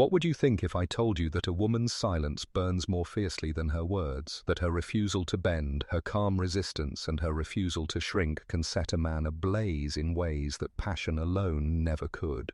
What would you think if I told you that a woman's silence burns more fiercely than her words, that her refusal to bend, her calm resistance, and her refusal to shrink can set a man ablaze in ways that passion alone never could?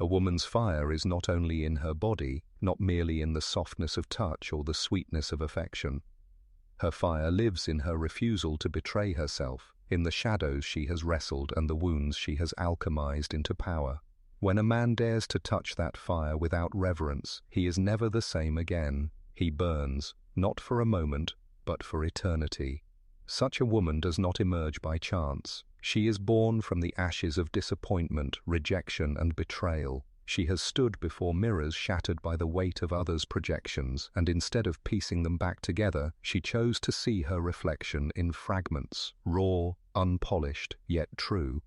A woman's fire is not only in her body, not merely in the softness of touch or the sweetness of affection. Her fire lives in her refusal to betray herself, in the shadows she has wrestled and the wounds she has alchemized into power. When a man dares to touch that fire without reverence, he is never the same again. He burns, not for a moment, but for eternity. Such a woman does not emerge by chance. She is born from the ashes of disappointment, rejection, and betrayal. She has stood before mirrors shattered by the weight of others' projections, and instead of piecing them back together, she chose to see her reflection in fragments, raw, unpolished, yet true.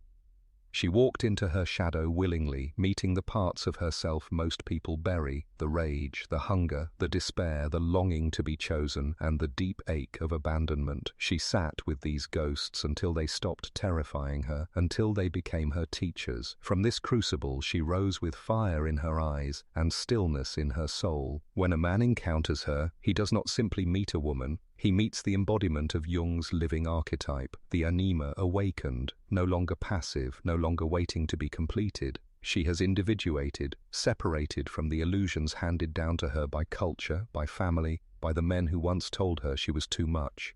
She walked into her shadow willingly, meeting the parts of herself most people bury, the rage, the hunger, the despair, the longing to be chosen, and the deep ache of abandonment. She sat with these ghosts until they stopped terrifying her, until they became her teachers. From this crucible she rose with fire in her eyes and stillness in her soul. When a man encounters her, he does not simply meet a woman, he meets the embodiment of Jung's living archetype, the anima awakened, no longer passive, no longer waiting to be completed. She has individuated, separated from the illusions handed down to her by culture, by family, by the men who once told her she was too much.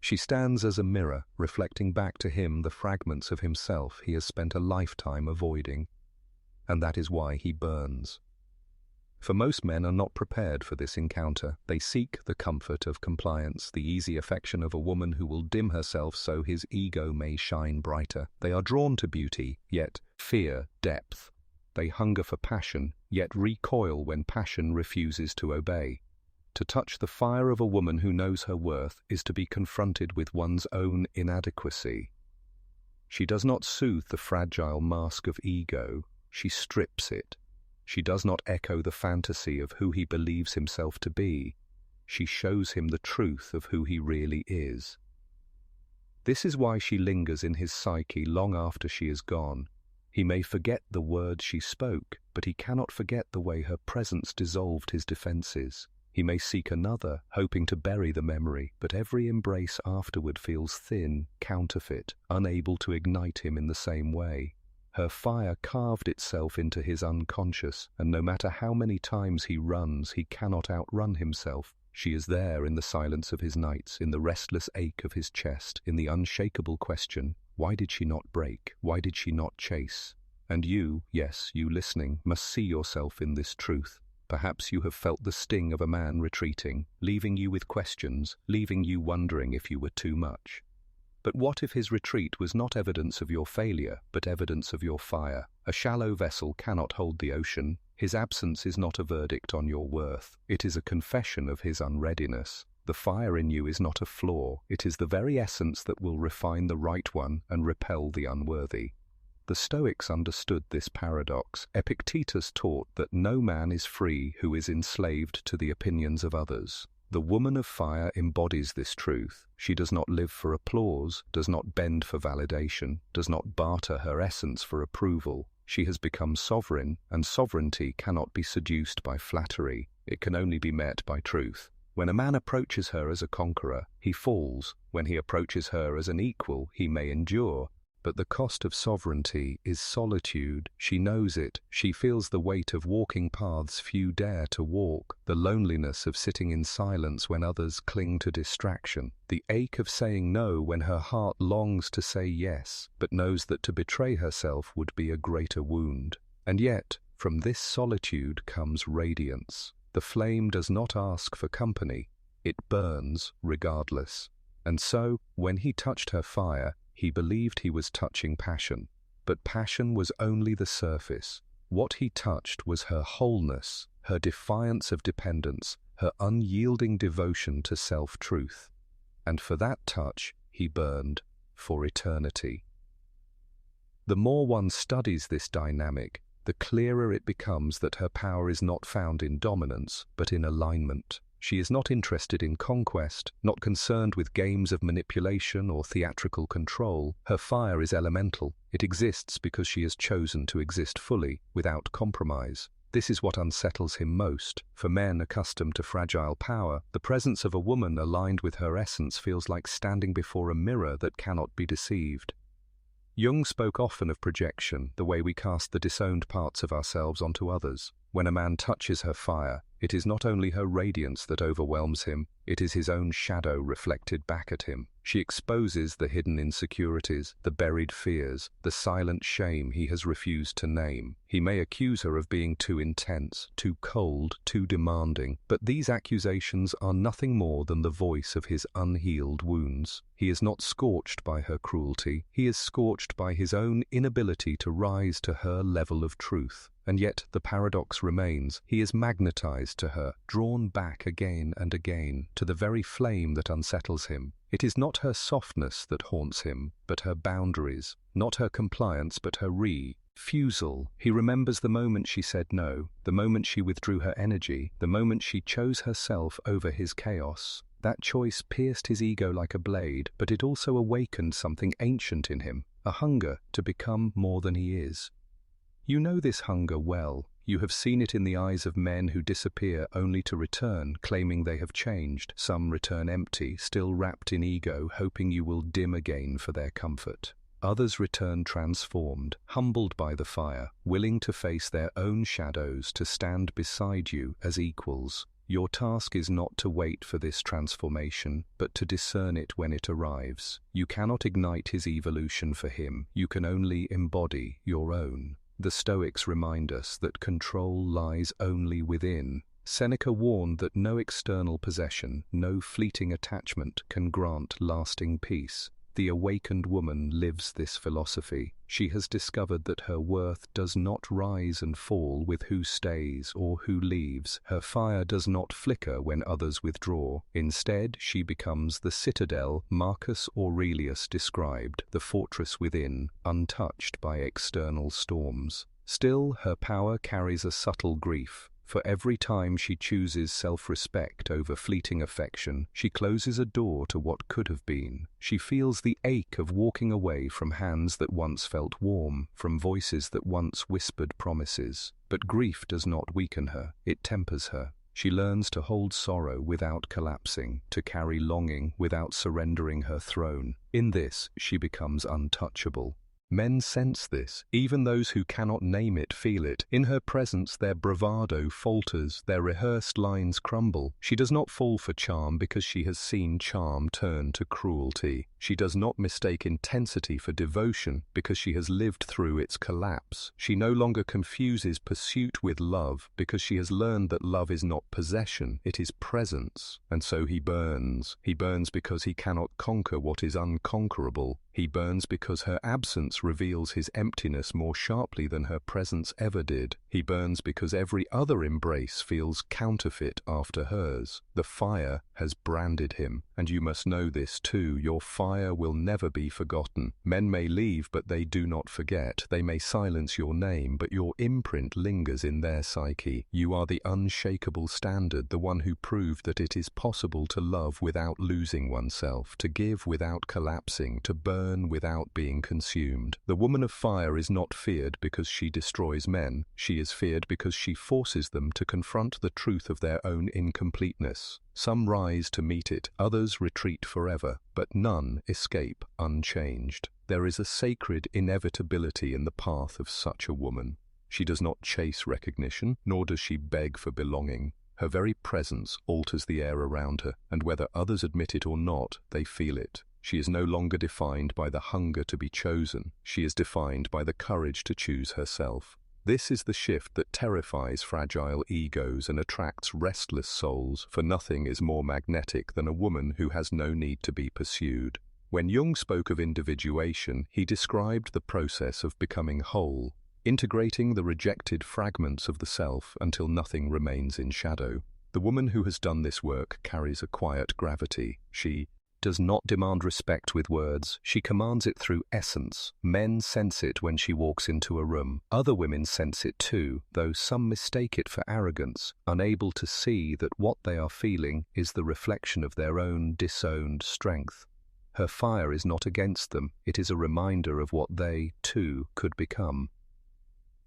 She stands as a mirror, reflecting back to him the fragments of himself he has spent a lifetime avoiding. And that is why he burns. For most men are not prepared for this encounter. They seek the comfort of compliance, the easy affection of a woman who will dim herself so his ego may shine brighter. They are drawn to beauty, yet fear depth. They hunger for passion, yet recoil when passion refuses to obey. To touch the fire of a woman who knows her worth is to be confronted with one's own inadequacy. She does not soothe the fragile mask of ego, she strips it. She does not echo the fantasy of who he believes himself to be. She shows him the truth of who he really is. This is why she lingers in his psyche long after she is gone. He may forget the words she spoke, but he cannot forget the way her presence dissolved his defenses. He may seek another, hoping to bury the memory, but every embrace afterward feels thin, counterfeit, unable to ignite him in the same way. Her fire carved itself into his unconscious, and no matter how many times he runs, he cannot outrun himself. She is there in the silence of his nights, in the restless ache of his chest, in the unshakable question, why did she not break? Why did she not chase? And you, yes, you listening, must see yourself in this truth. Perhaps you have felt the sting of a man retreating, leaving you with questions, leaving you wondering if you were too much. But what if his retreat was not evidence of your failure, but evidence of your fire? A shallow vessel cannot hold the ocean. His absence is not a verdict on your worth. It is a confession of his unreadiness. The fire in you is not a flaw. It is the very essence that will refine the right one and repel the unworthy. The Stoics understood this paradox. Epictetus taught that no man is free who is enslaved to the opinions of others. The woman of fire embodies this truth. She does not live for applause, does not bend for validation, does not barter her essence for approval. She has become sovereign, and sovereignty cannot be seduced by flattery. It can only be met by truth. When a man approaches her as a conqueror, he falls. When he approaches her as an equal, he may endure. But the cost of sovereignty is solitude. She knows it. She feels the weight of walking paths few dare to walk, the loneliness of sitting in silence when others cling to distraction, the ache of saying no when her heart longs to say yes, but knows that to betray herself would be a greater wound. And yet, from this solitude comes radiance. The flame does not ask for company. It burns regardless. And so, when he touched her fire, he believed he was touching passion, but passion was only the surface. What he touched was her wholeness, her defiance of dependence, her unyielding devotion to self-truth. And for that touch, he burned for eternity. The more one studies this dynamic, the clearer it becomes that her power is not found in dominance, but in alignment. She is not interested in conquest, not concerned with games of manipulation or theatrical control. Her fire is elemental. It exists because she has chosen to exist fully, without compromise. This is what unsettles him most. For men accustomed to fragile power, the presence of a woman aligned with her essence feels like standing before a mirror that cannot be deceived. Jung spoke often of projection, the way we cast the disowned parts of ourselves onto others. When a man touches her fire, it is not only her radiance that overwhelms him, it is his own shadow reflected back at him. She exposes the hidden insecurities, the buried fears, the silent shame he has refused to name. He may accuse her of being too intense, too cold, too demanding, but these accusations are nothing more than the voice of his unhealed wounds. He is not scorched by her cruelty, he is scorched by his own inability to rise to her level of truth. And yet the paradox remains, he is magnetized to her, drawn back again and again, to the very flame that unsettles him. It is not her softness that haunts him, but her boundaries, not her compliance, but her refusal. He remembers the moment she said no, the moment she withdrew her energy, the moment she chose herself over his chaos. That choice pierced his ego like a blade, but it also awakened something ancient in him, a hunger to become more than he is. You know this hunger well. You have seen it in the eyes of men who disappear only to return, claiming they have changed. Some return empty, still wrapped in ego, hoping you will dim again for their comfort. Others return transformed, humbled by the fire, willing to face their own shadows, to stand beside you as equals. Your task is not to wait for this transformation, but to discern it when it arrives. You cannot ignite his evolution for him. You can only embody your own. The Stoics remind us that control lies only within. Seneca warned that no external possession, no fleeting attachment can grant lasting peace. The awakened woman lives this philosophy. She has discovered that her worth does not rise and fall with who stays or who leaves. Her fire does not flicker when others withdraw. Instead, she becomes the citadel Marcus Aurelius described, the fortress within, untouched by external storms. Still, her power carries a subtle grief. For every time she chooses self-respect over fleeting affection, she closes a door to what could have been. She feels the ache of walking away from hands that once felt warm, from voices that once whispered promises. But grief does not weaken her, it tempers her. She learns to hold sorrow without collapsing, to carry longing without surrendering her throne. In this, she becomes untouchable. Men sense this. Even those who cannot name it feel it. In her presence their bravado falters, their rehearsed lines crumble. She does not fall for charm because she has seen charm turn to cruelty. She does not mistake intensity for devotion because she has lived through its collapse. She no longer confuses pursuit with love because she has learned that love is not possession, it is presence. And so he burns. He burns because he cannot conquer what is unconquerable. He burns because her absence reveals his emptiness more sharply than her presence ever did. He burns because every other embrace feels counterfeit after hers. The fire has branded him, and you must know this too. Your fire will never be forgotten. Men may leave, but they do not forget. They may silence your name, but your imprint lingers in their psyche. You are the unshakable standard, the one who proved that it is possible to love without losing oneself, to give without collapsing, to burn without being consumed. The woman of fire is not feared because she destroys men. She is feared because she forces them to confront the truth of their own incompleteness. Some rise to meet it, others retreat forever, but none escape unchanged. There is a sacred inevitability in the path of such a woman. She does not chase recognition, nor does she beg for belonging. Her very presence alters the air around her, and whether others admit it or not, they feel it. She is no longer defined by the hunger to be chosen. She is defined by the courage to choose herself. This is the shift that terrifies fragile egos and attracts restless souls, for nothing is more magnetic than a woman who has no need to be pursued. When Jung spoke of individuation, he described the process of becoming whole, integrating the rejected fragments of the self until nothing remains in shadow. The woman who has done this work carries a quiet gravity. She does not demand respect with words. She commands it through essence. Men sense it when she walks into a room. Other women sense it too, though some mistake it for arrogance, unable to see that what they are feeling is the reflection of their own disowned strength. Her fire is not against them. It is a reminder of what they, too, could become.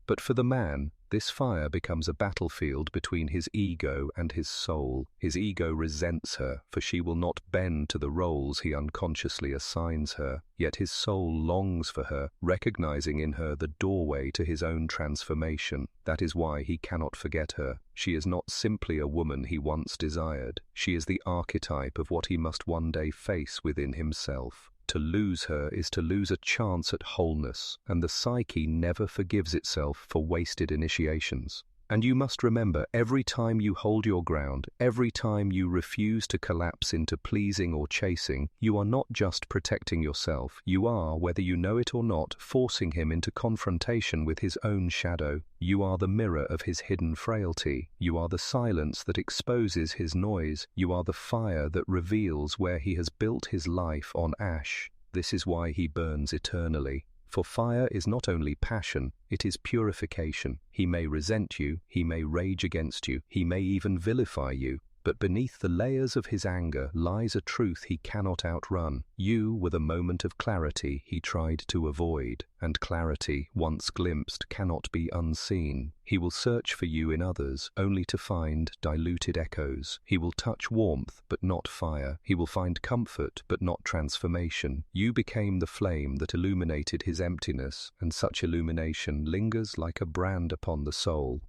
But for the man, This fire becomes a battlefield between his ego and his soul. His ego resents her, for she will not bend to the roles he unconsciously assigns her. Yet his soul longs for her, recognizing in her the doorway to his own transformation. That is why he cannot forget her. She is not simply a woman he once desired. She is the archetype of what he must one day face within himself. To lose her is to lose a chance at wholeness, and the psyche never forgives itself for wasted initiations. And you must remember, every time you hold your ground, every time you refuse to collapse into pleasing or chasing, you are not just protecting yourself, you are, whether you know it or not, forcing him into confrontation with his own shadow. You are the mirror of his hidden frailty. You are the silence that exposes his noise. You are the fire that reveals where he has built his life on ash. This is why he burns eternally. For fire is not only passion, it is purification. He may resent you, he may rage against you, he may even vilify you, but beneath the layers of his anger lies a truth he cannot outrun. You were the moment of clarity he tried to avoid, and clarity, once glimpsed, cannot be unseen. He will search for you in others, only to find diluted echoes. He will touch warmth, but not fire. He will find comfort, but not transformation. You became the flame that illuminated his emptiness, and such illumination lingers like a brand upon the soul.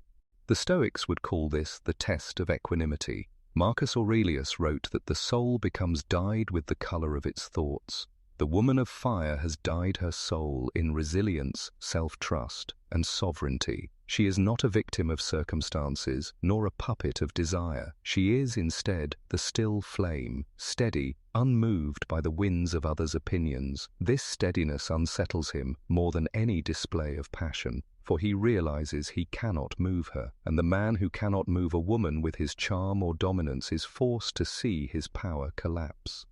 The Stoics would call this the test of equanimity. Marcus Aurelius wrote that the soul becomes dyed with the color of its thoughts. The woman of fire has dyed her soul in resilience, self-trust, and sovereignty. She is not a victim of circumstances, nor a puppet of desire. She is, instead, the still flame, steady, unmoved by the winds of others' opinions. This steadiness unsettles him more than any display of passion, for he realizes he cannot move her, and the man who cannot move a woman with his charm or dominance is forced to see his power collapse.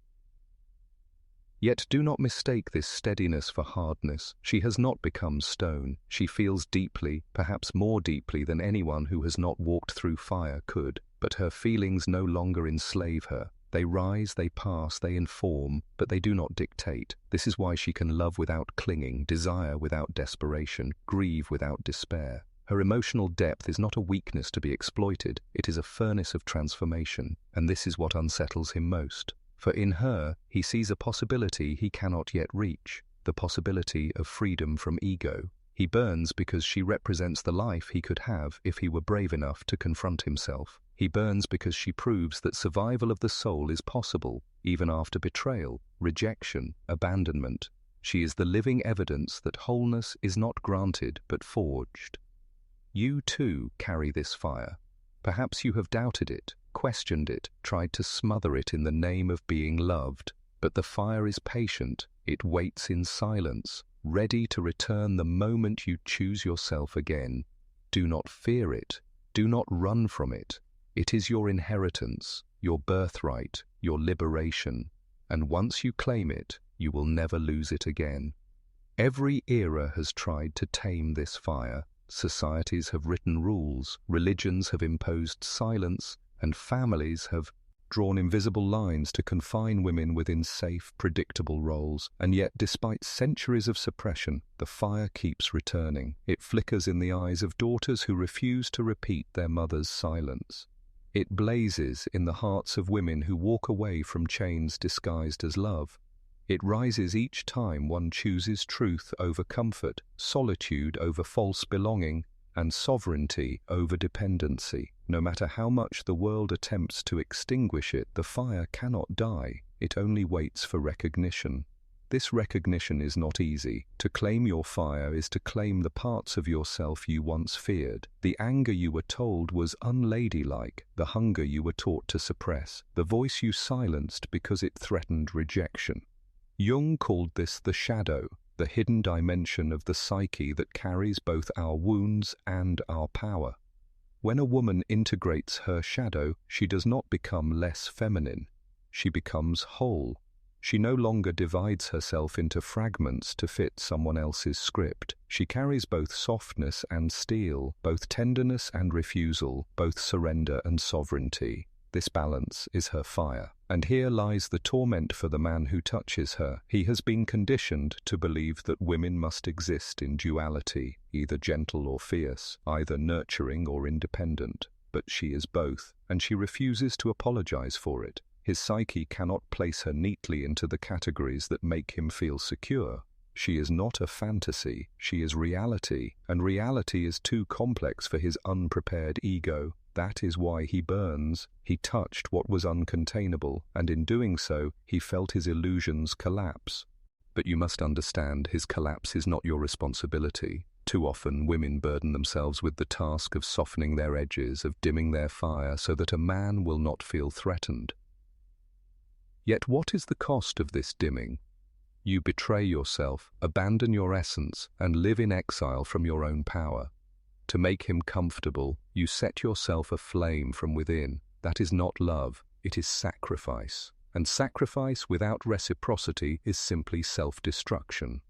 Yet do not mistake this steadiness for hardness. She has not become stone. She feels deeply, perhaps more deeply than anyone who has not walked through fire could, but her feelings no longer enslave her. They rise, they pass, they inform, but they do not dictate. This is why she can love without clinging, desire without desperation, grieve without despair. Her emotional depth is not a weakness to be exploited, it is a furnace of transformation, and this is what unsettles him most. For in her, he sees a possibility he cannot yet reach, the possibility of freedom from ego. He burns because she represents the life he could have if he were brave enough to confront himself. He burns because she proves that survival of the soul is possible, even after betrayal, rejection, abandonment. She is the living evidence that wholeness is not granted but forged. You too carry this fire. Perhaps you have doubted it, questioned it, tried to smother it in the name of being loved. But the fire is patient, it waits in silence, ready to return the moment you choose yourself again. Do not fear it, do not run from it. It is your inheritance, your birthright, your liberation, and once you claim it, you will never lose it again. Every era has tried to tame this fire. Societies have written rules, religions have imposed silence, and families have drawn invisible lines to confine women within safe, predictable roles. And yet, despite centuries of suppression, the fire keeps returning. It flickers in the eyes of daughters who refuse to repeat their mother's silence. It blazes in the hearts of women who walk away from chains disguised as love. It rises each time one chooses truth over comfort, solitude over false belonging, and sovereignty over dependency. No matter how much the world attempts to extinguish it, the fire cannot die. It only waits for recognition. This recognition is not easy. To claim your fire is to claim the parts of yourself you once feared, the anger you were told was unladylike, the hunger you were taught to suppress, the voice you silenced because it threatened rejection. Jung called this the shadow, the hidden dimension of the psyche that carries both our wounds and our power. When a woman integrates her shadow, she does not become less feminine. She becomes whole. She no longer divides herself into fragments to fit someone else's script. She carries both softness and steel, both tenderness and refusal, both surrender and sovereignty. This balance is her fire. And here lies the torment for the man who touches her. He has been conditioned to believe that women must exist in duality, either gentle or fierce, either nurturing or independent. But she is both, and she refuses to apologize for it. His psyche cannot place her neatly into the categories that make him feel secure. She is not a fantasy, she is reality, and reality is too complex for his unprepared ego. That is why he burns. He touched what was uncontainable, and in doing so, he felt his illusions collapse. But you must understand, his collapse is not your responsibility. Too often, women burden themselves with the task of softening their edges, of dimming their fire, so that a man will not feel threatened. Yet what is the cost of this dimming? You betray yourself, abandon your essence, and live in exile from your own power. To make him comfortable, you set yourself aflame from within. That is not love, it is sacrifice. And sacrifice without reciprocity is simply self-destruction.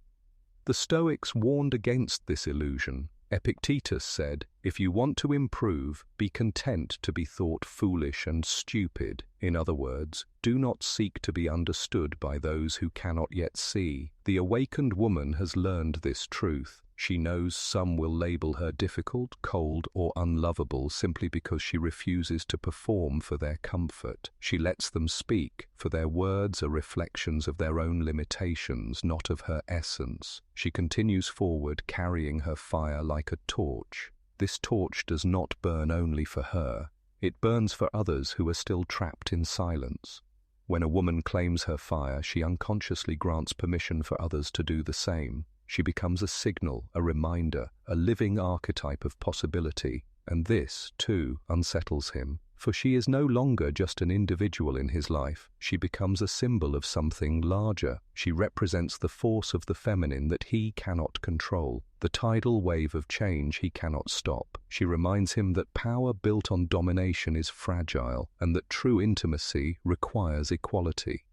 The Stoics warned against this illusion. Epictetus said, "If you want to improve, be content to be thought foolish and stupid." In other words, do not seek to be understood by those who cannot yet see. The awakened woman has learned this truth. She knows some will label her difficult, cold, or unlovable simply because she refuses to perform for their comfort. She lets them speak, for their words are reflections of their own limitations, not of her essence. She continues forward, carrying her fire like a torch. This torch does not burn only for her. It burns for others who are still trapped in silence. When a woman claims her fire, she unconsciously grants permission for others to do the same. She becomes a signal, a reminder, a living archetype of possibility, and this, too, unsettles him. For she is no longer just an individual in his life. She becomes a symbol of something larger. She represents the force of the feminine that he cannot control, the tidal wave of change he cannot stop. She reminds him that power built on domination is fragile, and that true intimacy requires equality.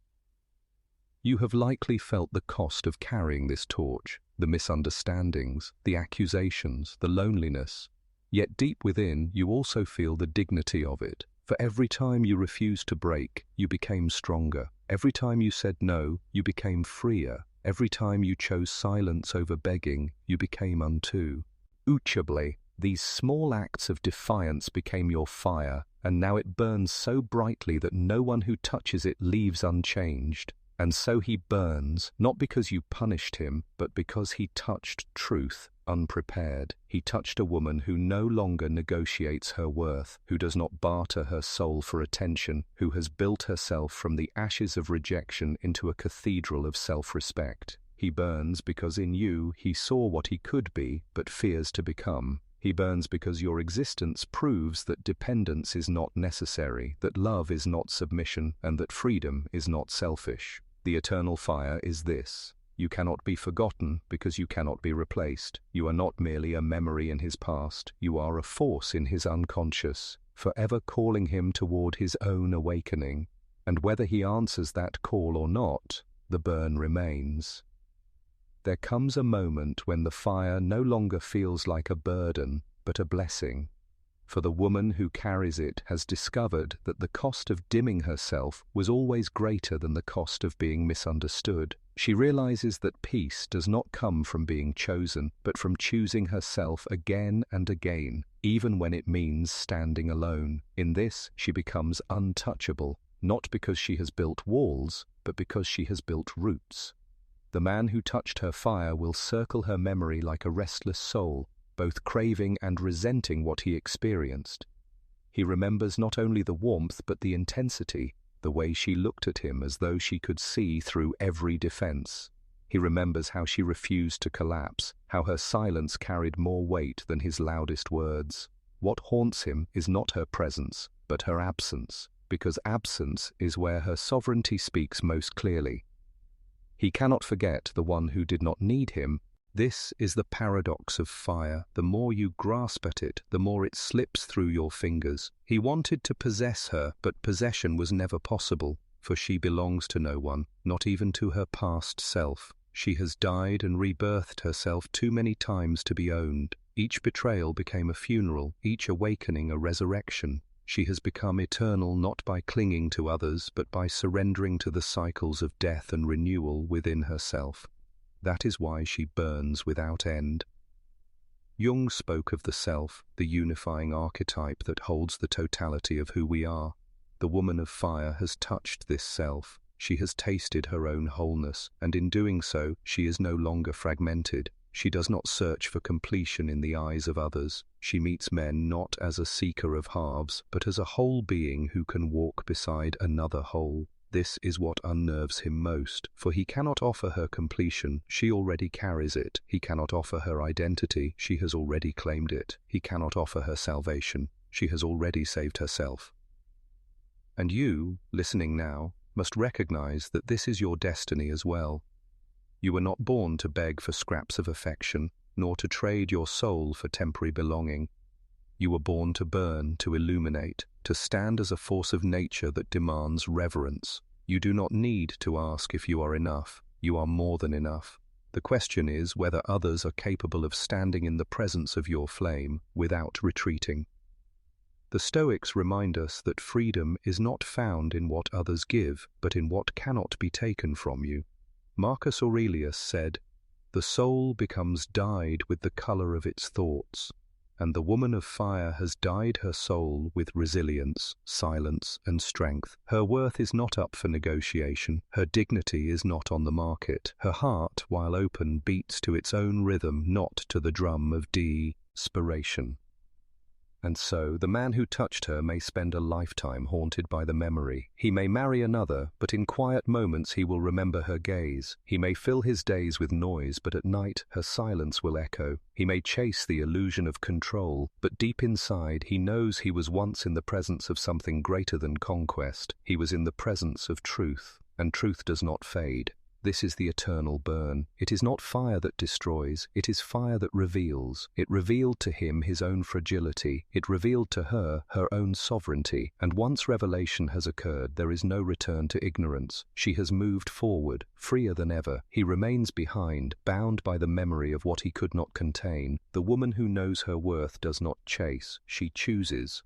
You have likely felt the cost of carrying this torch, the misunderstandings, the accusations, the loneliness. Yet deep within, you also feel the dignity of it. For every time you refused to break, you became stronger. Every time you said no, you became freer. Every time you chose silence over begging, you became untouchable. These small acts of defiance became your fire, and now it burns so brightly that no one who touches it leaves unchanged. And so he burns, not because you punished him, but because he touched truth unprepared. He touched a woman who no longer negotiates her worth, who does not barter her soul for attention, who has built herself from the ashes of rejection into a cathedral of self-respect. He burns because in you he saw what he could be, but fears to become. He burns because your existence proves that dependence is not necessary, that love is not submission, and that freedom is not selfish. The eternal fire is this: you cannot be forgotten because you cannot be replaced. You are not merely a memory in his past, you are a force in his unconscious, forever calling him toward his own awakening. And whether he answers that call or not, the burn remains. There comes a moment when the fire no longer feels like a burden, but a blessing. For the woman who carries it has discovered that the cost of dimming herself was always greater than the cost of being misunderstood. She realizes that peace does not come from being chosen, but from choosing herself again and again, even when it means standing alone. In this, she becomes untouchable, not because she has built walls, but because she has built roots. The man who touched her fire will circle her memory like a restless soul, both craving and resenting what he experienced. He remembers not only the warmth but the intensity, the way she looked at him as though she could see through every defense. He remembers how she refused to collapse, how her silence carried more weight than his loudest words. What haunts him is not her presence, but her absence, because absence is where her sovereignty speaks most clearly. He cannot forget the one who did not need him. This is the paradox of fire. The more you grasp at it, the more it slips through your fingers. He wanted to possess her, but possession was never possible, for she belongs to no one, not even to her past self. She has died and rebirthed herself too many times to be owned. Each betrayal became a funeral, each awakening a resurrection. She has become eternal not by clinging to others, but by surrendering to the cycles of death and renewal within herself. That is why she burns without end. Jung spoke of the self, the unifying archetype that holds the totality of who we are. The woman of fire has touched this self. She has tasted her own wholeness, and in doing so, she is no longer fragmented. She does not search for completion in the eyes of others. She meets men not as a seeker of halves, but as a whole being who can walk beside another whole. This is what unnerves him most, for he cannot offer her completion. She already carries it. He cannot offer her identity. She has already claimed it. He cannot offer her salvation. She has already saved herself. And you, listening now, must recognize that this is your destiny as well. You were not born to beg for scraps of affection, nor to trade your soul for temporary belonging. You were born to burn, to illuminate, to stand as a force of nature that demands reverence. You do not need to ask if you are enough. You are more than enough. The question is whether others are capable of standing in the presence of your flame without retreating. The Stoics remind us that freedom is not found in what others give, but in what cannot be taken from you. Marcus Aurelius said, "The soul becomes dyed with the color of its thoughts, and the woman of fire has dyed her soul with resilience, silence, and strength. Her worth is not up for negotiation. Her dignity is not on the market. Her heart, while open, beats to its own rhythm, not to the drum of desperation." And so, the man who touched her may spend a lifetime haunted by the memory. He may marry another, but in quiet moments he will remember her gaze. He may fill his days with noise, but at night her silence will echo. He may chase the illusion of control, but deep inside he knows he was once in the presence of something greater than conquest. He was in the presence of truth, and truth does not fade. This is the eternal burn. It is not fire that destroys, it is fire that reveals. It revealed to him his own fragility. It revealed to her her own sovereignty. And once revelation has occurred, there is no return to ignorance. She has moved forward, freer than ever. He remains behind, bound by the memory of what he could not contain. The woman who knows her worth does not chase, she chooses.